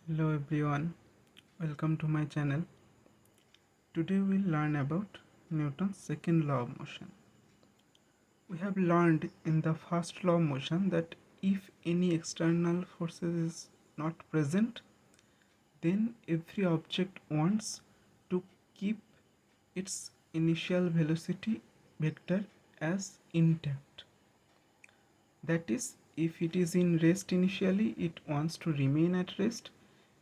Hello everyone, welcome to my channel. Today we'll learn about Newton's second law of motion. We have learned in the first law of motion that if any external forces is not present, then every object wants to keep its initial velocity vector as intact. That is, if it is in rest initially, it wants to remain at rest.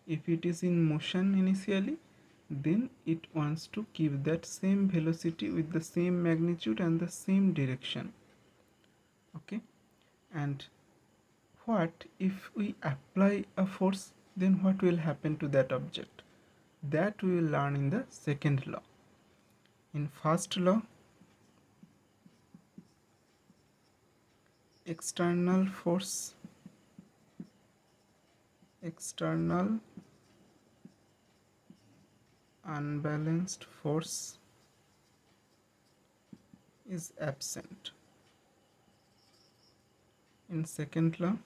If it is in motion initially, then it wants to keep that same velocity with the same magnitude and the same direction. Okay, and what if we apply a force, then what will happen to that object? That we will learn in the second law. In first law, external force, external unbalanced force is absent. In second law,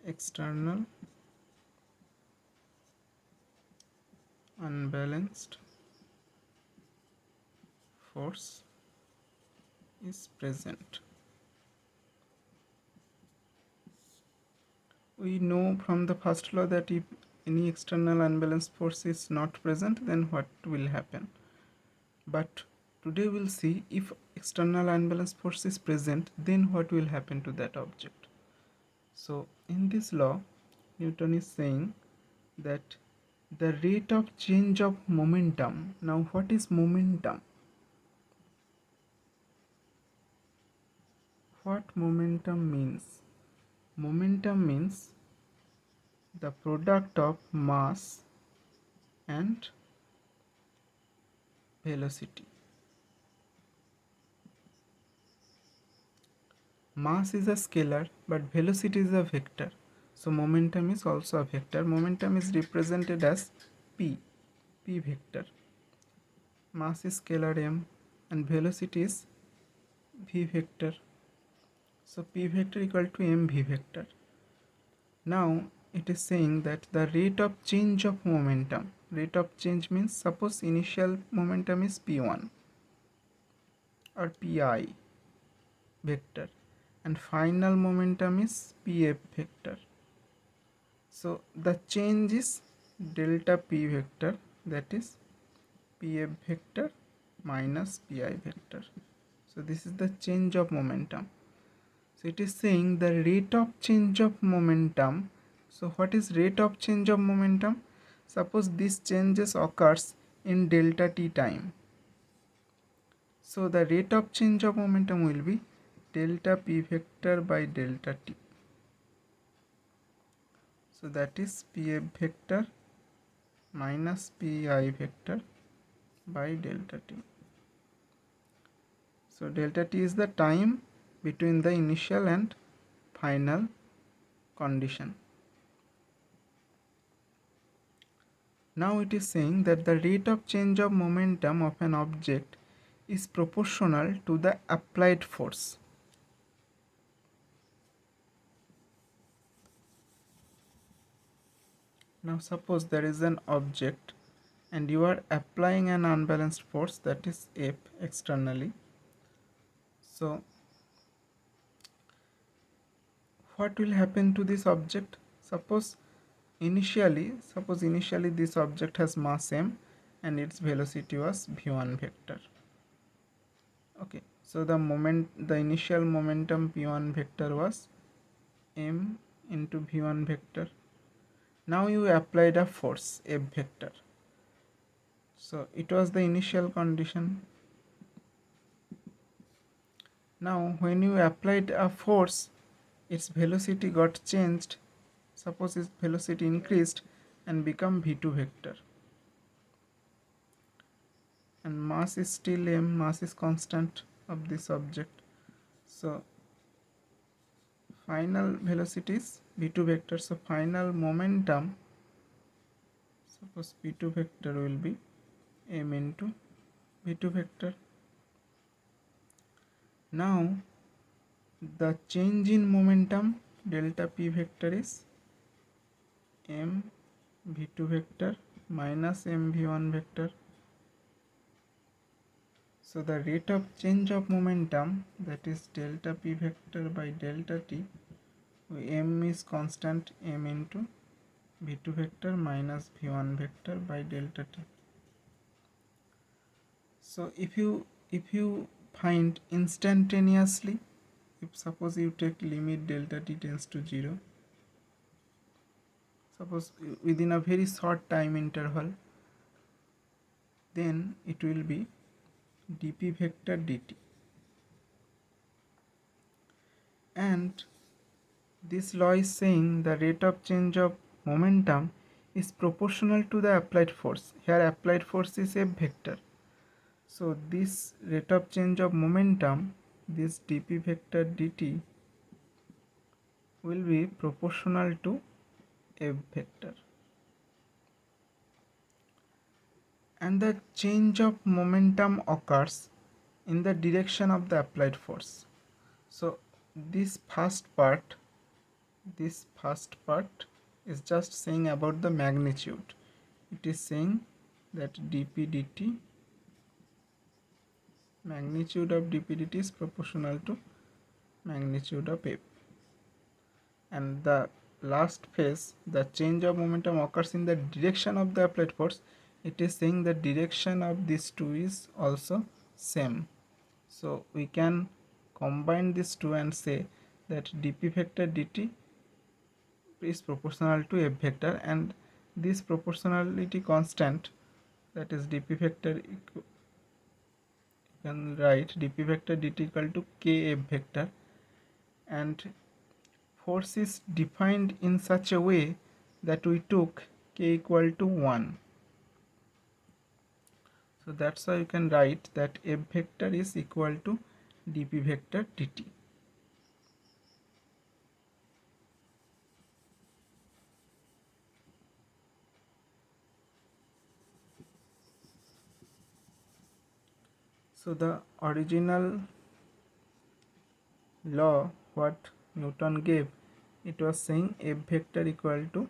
external unbalanced force is present. We know from the first law that if any external unbalanced force is not present, then what will happen? But today we'll see if external unbalanced force is present, then what will happen to that object. So in this law, Newton is saying that the rate of change of momentum. Now what is momentum? What momentum means? Momentum means the product of mass and velocity. Mass is a scalar, but velocity is a vector. So momentum is also a vector. Momentum is represented as p vector. Mass is scalar m and velocity is v vector. So p vector equal to mv vector. Now it is saying that the rate of change of momentum. Rate of change means, suppose initial momentum is p1 or pi vector and final momentum is pf vector. So the change is delta p vector, that is pf vector minus pi vector. So this is the change of momentum. So it is saying the rate of change of momentum. So what is rate of change of momentum? Suppose this changes occurs in delta t time. So the rate of change of momentum will be delta p vector by delta t. So that is pf vector minus pi vector by delta t. So delta t is the time between the initial and final condition. Now it is saying that the rate of change of momentum of an object is proportional to the applied force. Now suppose there is an object and you are applying an unbalanced force, that is F, externally. So what will happen to this object? Suppose initially this object has mass m and its velocity was v1 vector. Okay, so the initial momentum p1 vector was m into v1 vector. Now you applied a force f vector. So it was the initial condition. Now when you applied a force, its velocity got changed. Suppose its velocity increased and become v2 vector. And mass is still m, mass is constant of this object. So final velocity is v2 vector. So final momentum, suppose v2 vector will be m into v2 vector. Now the change in momentum delta p vector is m v2 vector minus m v1 vector. So the rate of change of momentum, that is delta p vector by delta t, m is constant, m into v2 vector minus v1 vector by delta t. So if you find instantaneously, if suppose you take limit delta t tends to 0, suppose within a very short time interval, then it will be dp vector dt, and this law is saying the rate of change of momentum is proportional to the applied force. Here applied force is F vector. So this rate of change of momentum, this dp vector dt, will be proportional to F vector. And the change of momentum occurs in the direction of the applied force. So this first part is just saying about the magnitude. It is saying that dp dt, magnitude of dp dt is proportional to magnitude of F. And the last phase, the change of momentum occurs in the direction of the applied force. It is saying the direction of these two is also same. So we can combine these two and say that dp vector dt is proportional to F vector, and this proportionality constant, that is dp vector, you can write dp vector dt equal to k F vector, and force is defined in such a way that we took k equal to 1. So that's why you can write that F vector is equal to dp vector dt. So the original law what Newton gave, it was saying F vector equal to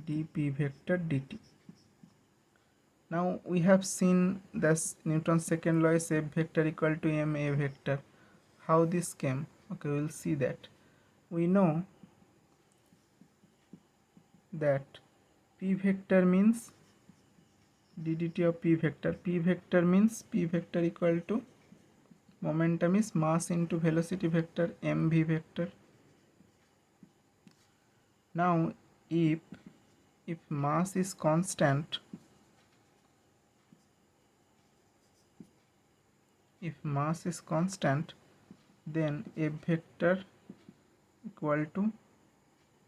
dp vector dt. Now we have seen this Newton's second law is F vector equal to m a vector. How this came? Okay, we'll see that. We know that p vector means ddt of p vector. P vector means p vector equal to momentum is mass into velocity vector mv vector. Now if mass is constant, then F vector equal to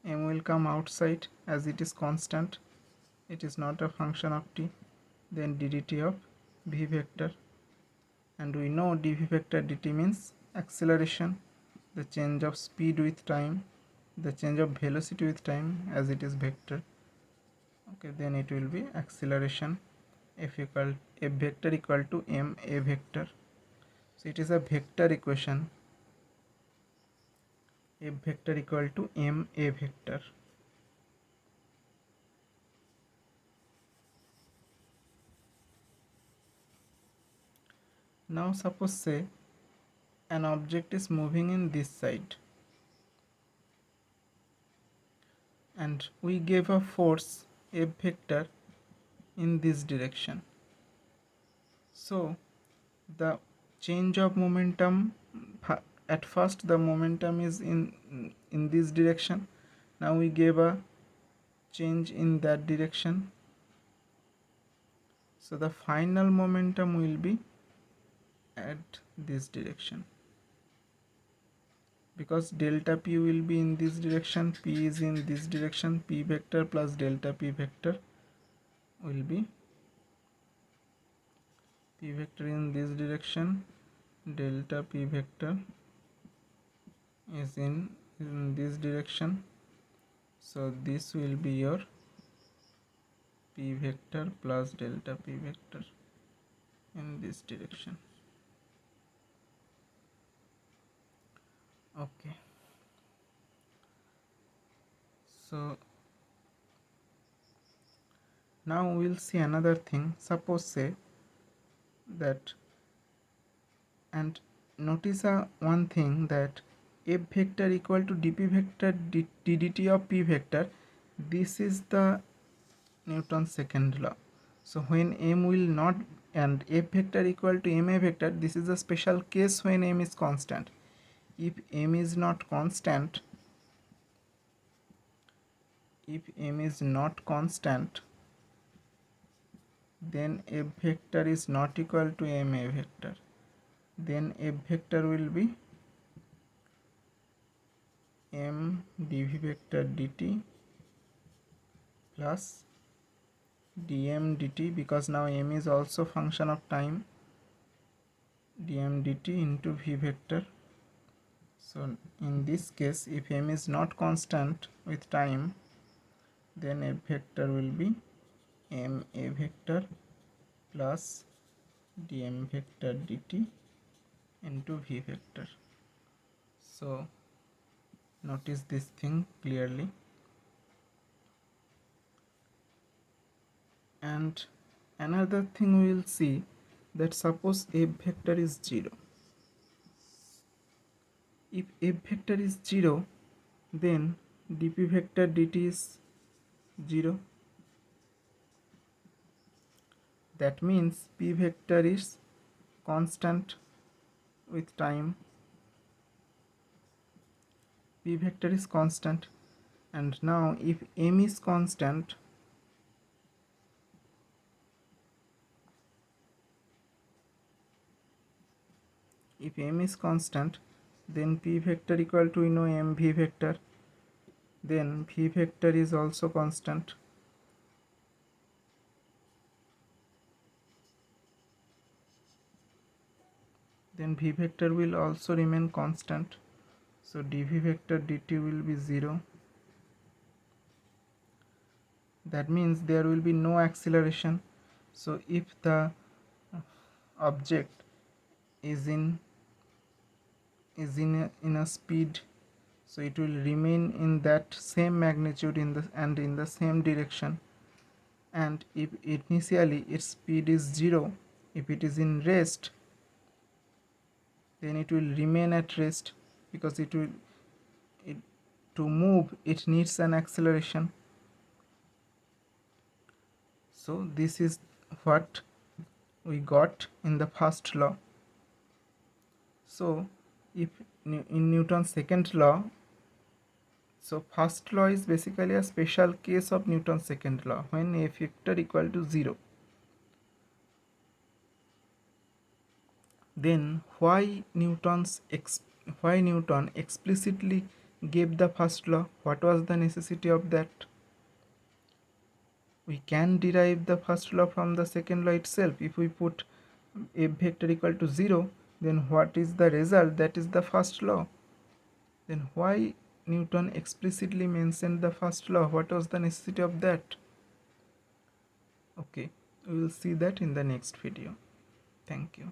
m will come outside as it is constant, it is not a function of t, then ddt of v vector, and we know dv vector dt means acceleration, the change of speed with time, the change of velocity with time as it is vector. Okay, then it will be acceleration f vector equal to m a vector. So it is a vector equation, f vector equal to m a vector. Now suppose say an object is moving in this side, and we gave a force F vector in this direction. So the change of momentum, at first the momentum is in this direction, now we gave a change in that direction, so the final momentum will be at this direction, because delta p will be in this direction, p is in this direction, p vector plus delta p vector will be p vector in this direction, delta p vector is in this direction, so this will be your p vector plus delta p vector in this direction. Okay, So now we'll see another thing. Suppose say that, and notice one thing, that f vector equal to dp vector ddt of p vector. This is the Newton's second law. So when m will not, and f vector equal to ma vector, this is a special case when m is constant. If m is not constant, then f vector is not equal to ma vector. Then f vector will be m dv vector dt plus dm dt, because now m is also function of time, dm dt into v vector. So in this case, if m is not constant with time, then f vector will be m a vector plus dm vector dt into v vector. So notice this thing clearly. And another thing we will see, that suppose f vector is 0. If f vector is 0, then dp vector dt is 0. That means p vector is constant with time. P vector is constant. And now if m is constant, then p vector equal to, m v vector. Then v vector is also constant. Then v vector will also remain constant. So dv vector dt will be 0. That means there will be no acceleration. So if the object is in a speed, so it will remain in that same magnitude in the same direction. And if initially its speed is 0, if it is in rest, then it will remain at rest, because to move it needs an acceleration. So this is what we got in the first law. So if in Newton's second law, so first law is basically a special case of Newton's second law, when f vector equal to 0. Then why Newton explicitly gave the first law? What was the necessity of that? We can derive the first law from the second law itself. If we put f vector equal to 0, then what is the result? That is the first law. Then why Newton explicitly mentioned the first law? What was the necessity of that? Okay, we will see that in the next video. Thank you.